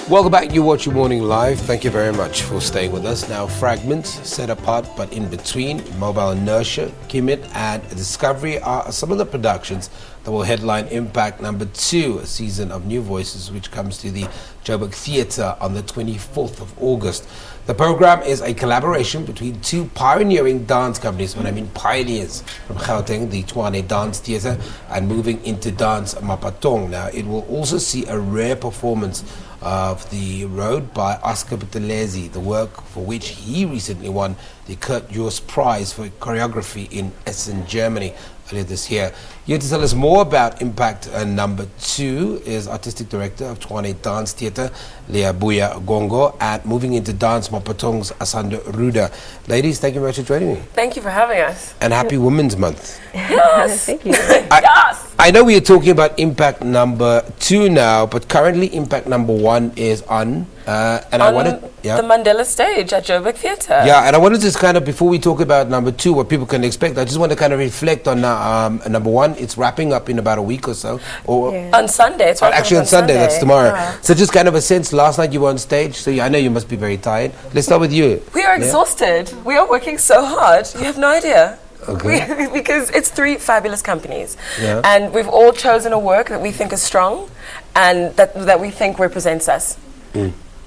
Welcome back. You watch Your Morning Live. Thank you very much for staying with us. Now, Fragments, Set Apart but In Between, Mobile Inertia, Kemet and Discovery are some of the productions that will headline Impact No.2, a season of new voices which comes to the Joburg Theatre on the 24th of August. The program is a collaboration between two pioneering dance companies, when I mean pioneers, from Gauteng, the Tshwane Dance Theatre, and moving into dance Mophatong. Now, it will also see a rare performance of The Road by Oscar Buthlezi, the work for which he recently won the Kurt Jooss Prize for choreography in Essen, Germany, earlier this year. Here to tell us more about Impact No.2 is Artistic Director of Tshwane Dance Theatre, Liyabuya Gongo, and moving into dance Mophatong's Asanda, Ruda. Ladies, thank you very much for joining me. Thank you for having us. And happy Women's Month. Yes. Thank you. Yes. I know we are talking about Impact No.2 now, but currently Impact No.1 is on. And I wanted the Mandela stage at Joburg Theatre. Yeah, and I wanted to just kind of, before we talk about No.2, what people can expect, I just want to kind of reflect on No.1. It's wrapping up in about a week or so. Or on Sunday. It's actually on Sunday, that's tomorrow. Yeah. So just kind of a sense, last night you were on stage, so I know you must be very tired. Let's start with you. We are exhausted. We are working so hard. You have no idea. Okay. Because it's three fabulous companies. Yeah. And we've all chosen a work that we think is strong and that we think represents us.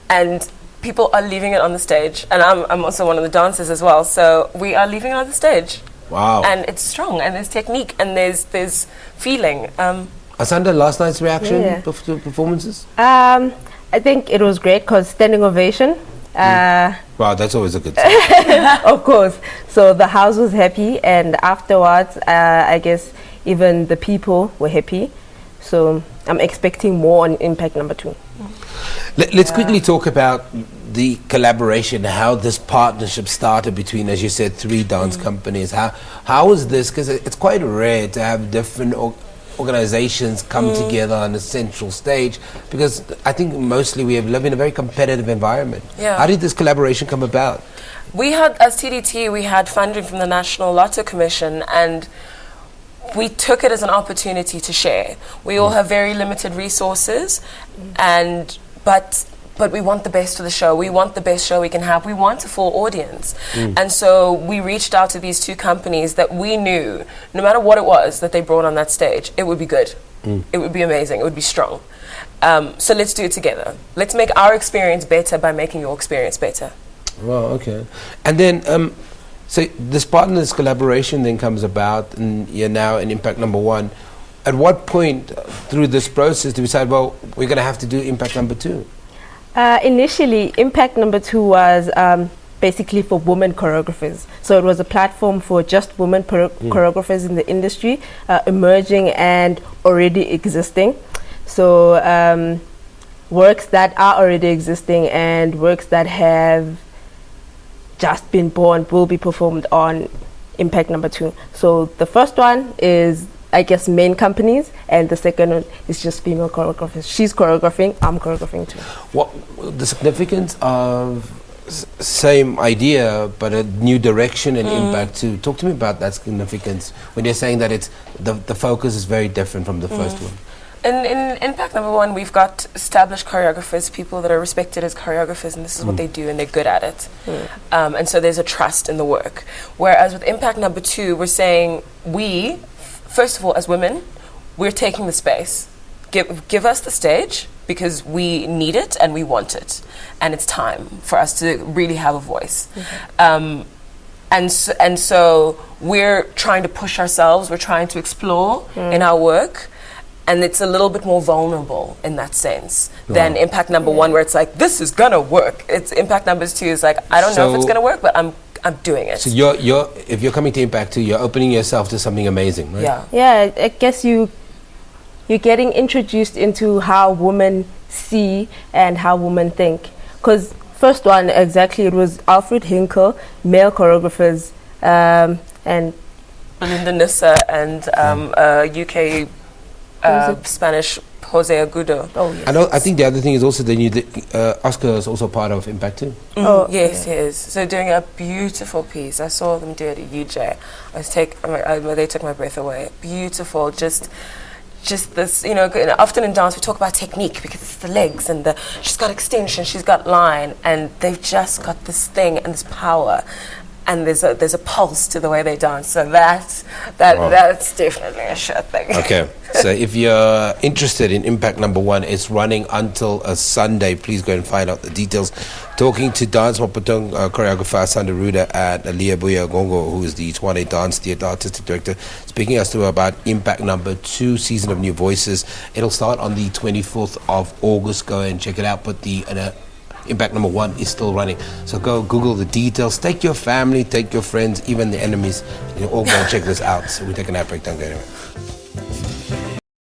And people are leaving it on the stage. And I'm also one of the dancers as well. So we are leaving it on the stage. Wow. And it's strong, and there's technique, and there's feeling. Asanda, last night's reaction to performances? I think it was great because standing ovation. Wow, that's always a good sign. Of course. So the house was happy, and afterwards, I guess even the people were happy. So I'm expecting more on Impact No.2. Let's quickly talk about the collaboration, how this partnership started between, as you said, three dance companies. How was this? Because it's quite rare to have different organizations come together on a central stage, because I think mostly we live in a very competitive environment. Yeah. How did this collaboration come about? We had, as TDT, we had funding from the National Lotto Commission, and we took it as an opportunity to share. We all have very limited resources, but we want the best for the show. We want the best show we can have. We want a full audience. And so we reached out to these two companies that we knew, no matter what it was that they brought on that stage, it would be good. It would be amazing. It would be strong. So let's do it together. Let's make our experience better by making your experience better. Well, okay. And then, so this partner's collaboration then comes about, and you're now in Impact No.1. At what point through this process do we decide, well, we're going to have to do Impact No.2? Initially, Impact No.2 was basically for women choreographers. So it was a platform for just women choreographers in the industry, emerging and already existing. So works that are already existing and works that have just been born will be performed on Impact No.2. So the first one is, I guess, main companies, and the second one is just female choreographers. She's choreographing, I'm choreographing too. What the significance of same idea but a new direction and Impact too? Talk to me about that significance when you're saying that it's the focus is very different from the first one. In Impact No.1, we've got established choreographers, people that are respected as choreographers, and this is what they do, and they're good at it. And so there's a trust in the work. Whereas with Impact No.2, we're saying first of all, as women, we're taking the space. Give us the stage, because we need it and we want it. And it's time for us to really have a voice. And so we're trying to push ourselves, we're trying to explore in our work. And it's a little bit more vulnerable in that sense than Impact No.1, where it's like, this is gonna work. It's Impact No.2 is like, I don't know if it's gonna work, but I'm doing it. So if you're coming to Impact 2, you're opening yourself to something amazing, right? Yeah, I guess you're getting introduced into how women see and how women think. Because first one, exactly, it was Alfred Hinkel, male choreographers, and Belinda Nissa and UK Spanish Jose Agudo. Oh, yes. I think the other thing is also Oscar is also part of Impact too. Oh, yes, he is. So doing a beautiful piece. I saw them do it at UJ. They took my breath away. Beautiful, just just this, often in dance we talk about technique because it's the legs and she's got extension, she's got line, and they've just got this thing and this power, and there's a pulse to the way they dance. So that's definitely a sure thing. Okay, so if you're interested in Impact #1, it's running until a Sunday. Please go and find out the details. Talking to dance Mophatong choreographer Asanda Ruda at Liyabuya Gongo, who is the Tshwane Dance Theatre artistic director, speaking us to about Impact #2, Season of New Voices. It'll start on the 24th of August. Go and check it out. But the Impact #1 is still running. So go Google the details. Take your family, take your friends, even the enemies. All go and check this out. So we're taking that break. Don't go anywhere.